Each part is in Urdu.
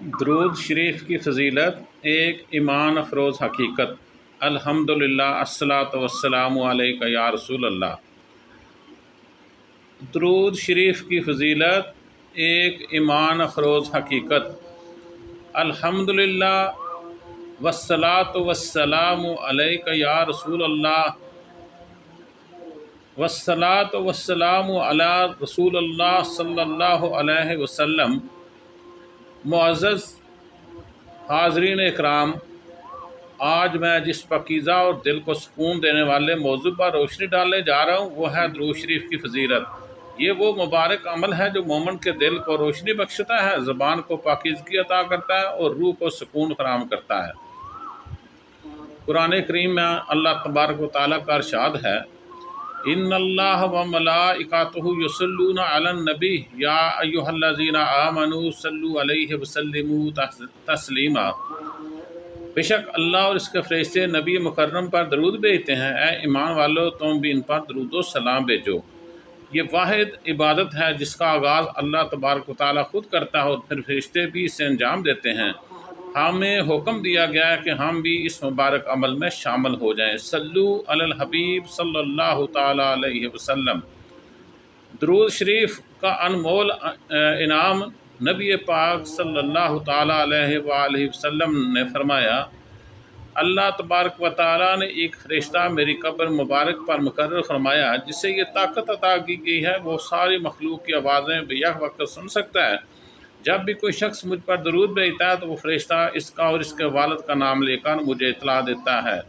درود شریف کی فضیلت ایک ایمان افروز حقیقت۔ الحمدللہ الصلاۃ والسلام علیک یا رسول اللہ۔ درود شریف کی فضیلت ایک ایمان افروز حقیقت۔ الحمدللہ والصلاۃ والسلام علیک یا رسول اللہ، والصلاۃ والسلام علی رسول اللہ صلی اللہ علیہ وسلم۔ معزز حاضرین اکرام، آج میں جس پاکیزہ اور دل کو سکون دینے والے موضوع پر روشنی ڈالنے جا رہا ہوں وہ ہے درود شریف کی فضیلت۔ یہ وہ مبارک عمل ہے جو مومن کے دل کو روشنی بخشتا ہے، زبان کو پاکیزگی عطا کرتا ہے اور روح کو سکون فراہم کرتا ہے۔ قرآن کریم میں اللہ تبارک و تعالیٰ کا ارشاد ہے، ان اللہ و ملائکتہ یصلون علی النبی یا ایھا الذین آمنوا صلوا علیہ وسلموا تسلیما۔ بے شک اللہ اور اس کے فرشتے نبی مکرم پر درود بھیجتے ہیں، اے ایمان والو تم بھی ان پر درود و سلام بھیجو۔ یہ واحد عبادت ہے جس کا آغاز اللہ تبارک و تعالیٰ خود کرتا ہے اور پھر فرشتے بھی اسے انجام دیتے ہیں۔ ہمیں حکم دیا گیا ہے کہ ہم بھی اس مبارک عمل میں شامل ہو جائیں۔ صلو علی الحبیب صلی اللہ تعالیٰ علیہ وسلم۔ درود شریف کا انمول انعام نبی پاک صلی اللہ تعالیٰ علیہ وآلہ وسلم نے فرمایا، اللہ تبارک و تعالیٰ نے ایک فرشتہ میری قبر مبارک پر مقرر فرمایا جسے یہ طاقت عطا کی گئی ہے وہ ساری مخلوق کی آوازیں بیک وقت سن سکتا ہے۔ جب بھی کوئی شخص مجھ پر درود بھیجتا ہے تو وہ فرشتہ اس کا اور اس کے والد کا نام لے کر مجھے اطلاع دیتا ہے۔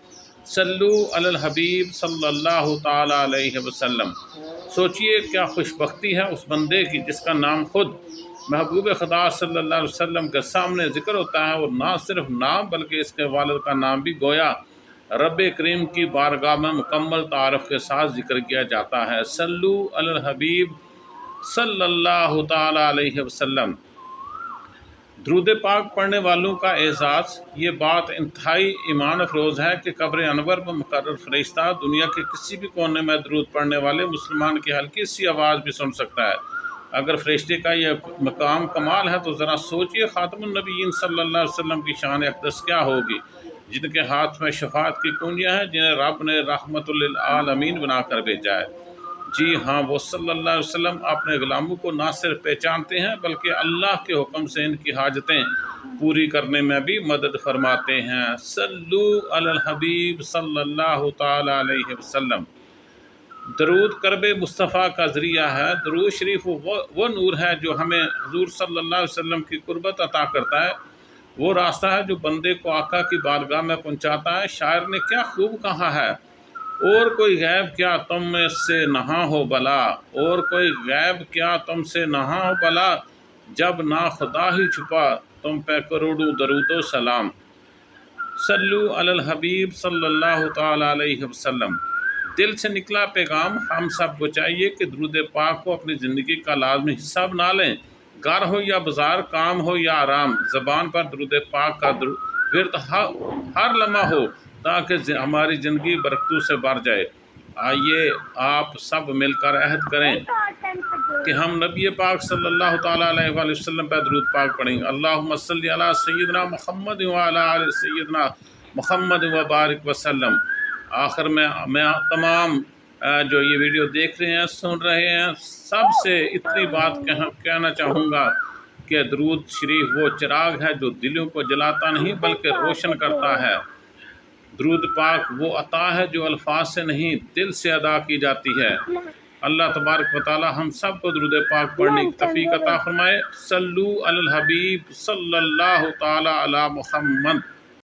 صلو علی الحبیب صلی اللہ تعالیٰ علیہ وسلم۔ سوچئے کیا خوش بختی ہے اس بندے کی جس کا نام خود محبوب خدا صلی اللہ علیہ وسلم کے سامنے ذکر ہوتا ہے، اور نہ صرف نام بلکہ اس کے والد کا نام بھی گویا رب کریم کی بارگاہ میں مکمل تعارف کے ساتھ ذکر کیا جاتا ہے۔ صلو علی الحبیب صلی اللہ تعالیٰ علیہ وسلم۔ درود پاک پڑھنے والوں کا اعزاز، یہ بات انتہائی ایمان افروز ہے کہ قبر انور پر مقرر فرشتہ دنیا کے کسی بھی کونے میں درود پڑھنے والے مسلمان کی ہلکی سی آواز بھی سن سکتا ہے۔ اگر فرشتے کا یہ مقام کمال ہے تو ذرا سوچئے خاتم النبیین صلی اللہ علیہ وسلم کی شان اقدس کیا ہوگی، جن کے ہاتھ میں شفاعت کی کنجیاں ہیں، جنہیں رب نے رحمت للعالمین بنا کر بھیجا ہے۔ جی ہاں، وہ صلی اللہ علیہ وسلم اپنے غلاموں کو نہ صرف پہچانتے ہیں بلکہ اللہ کے حکم سے ان کی حاجتیں پوری کرنے میں بھی مدد فرماتے ہیں۔ صلو علی الحبیب صلی اللہ تعالیٰ علیہ وسلم۔ درود قرب مصطفیٰ کا ذریعہ ہے۔ درود شریف وہ نور ہے جو ہمیں حضور صلی اللہ علیہ وسلم کی قربت عطا کرتا ہے، وہ راستہ ہے جو بندے کو آقا کی بارگاہ میں پہنچاتا ہے۔ شاعر نے کیا خوب کہا ہے، اور کوئی غیب کیا تم میں سے نہاں ہو بلا، اور کوئی غیب کیا تم سے نہاں ہو بلا، جب نا خدا ہی چھپا تم پہ کروڑوں درود و سلام۔ صلو علی الحبیب صلی اللہ تعالیٰ علیہ وسلم۔ دل سے نکلا پیغام ہم سب کو چاہیے کہ درود پاک کو اپنی زندگی کا لازمی حصہ بنا لیں۔ گھر ہو یا بازار، کام ہو یا آرام، زبان پر درود پاک کا ورد ہر لمحہ ہو تاکہ ہماری زندگی برکتوں سے بھر جائے۔ آئیے آپ سب مل کر عہد کریں کہ ہم نبی پاک صلی اللہ تعالیٰ علیہ وآلہ وسلم پر درود پاک پڑھیں گے۔ اللہم صلی علی سیدنا محمد وعلی آل سیدنا محمد وبارک وسلم۔ آخر میں تمام جو یہ ویڈیو دیکھ رہے ہیں، سن رہے ہیں، سب سے اتنی بات کہنا چاہوں گا کہ درود شریف وہ چراغ ہے جو دلوں کو جلاتا نہیں بلکہ روشن کرتا ہے۔ درود پاک وہ عطا ہے جو الفاظ سے نہیں دل سے ادا کی جاتی ہے۔ اللہ تبارک و تعالی ہم سب کو درود پاک پڑھنے کی توفیق عطا فرمائے۔ صلو علی الحبیب صلی اللہ تعالی علی محمد۔